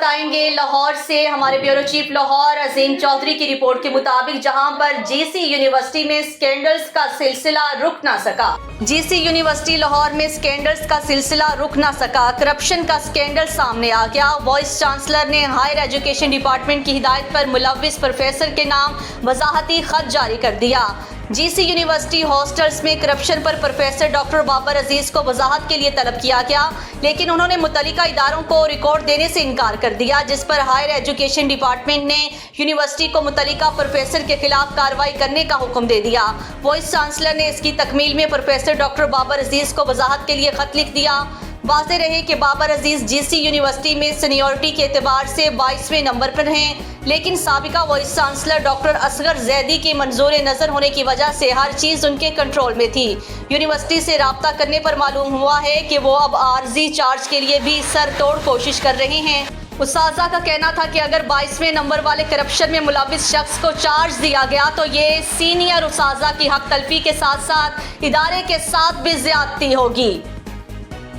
بتائیں گے لاہور سے ہمارے بیورو چیف لاہور عظیم چودھری کی رپورٹ کے مطابق، جہاں پر جی سی یونیورسٹی میں سکینڈلز کا سلسلہ رک نہ سکا۔ جی سی یونیورسٹی لاہور میں سکینڈلز کا سلسلہ رک نہ سکا، کرپشن کا سکینڈل سامنے آ گیا۔ وائس چانسلر نے ہائر ایجوکیشن ڈپارٹمنٹ کی ہدایت پر ملوث پروفیسر کے نام وضاحتی خط جاری کر دیا۔ جی سی یونیورسٹی ہاسٹلز میں کرپشن پر پروفیسر ڈاکٹر بابر عزیز کو وضاحت کے لیے طلب کیا گیا، لیکن انہوں نے متعلقہ اداروں کو ریکارڈ دینے سے انکار کر دیا، جس پر ہائر ایجوکیشن ڈپارٹمنٹ نے یونیورسٹی کو متعلقہ پروفیسر کے خلاف کارروائی کرنے کا حکم دے دیا۔ وائس چانسلر نے اس کی تکمیل میں پروفیسر ڈاکٹر بابر عزیز کو وضاحت کے لیے خط لکھ دیا۔ واضح رہے کہ بابر عزیز جی سی یونیورسٹی میں سینیورٹی کے اعتبار سے 22ویں نمبر پر ہیں، لیکن سابقہ vice chancellor doctor Asghar Zaidi کے منظور نظر ہونے کی وجہ سے ہر چیز ان کے کنٹرول میں تھی۔ یونیورسٹی سے رابطہ کرنے پر معلوم ہوا ہے کہ وہ اب عارضی چارج کے لیے بھی سر توڑ کوشش کر رہے ہیں۔ اساتذہ کا کہنا تھا کہ اگر 22ویں نمبر والے کرپشن میں ملوث شخص کو چارج دیا گیا تو یہ سینئر اساتذہ کی حق تلفی کے ساتھ ساتھ ادارے کے ساتھ بھی زیادتی ہوگی۔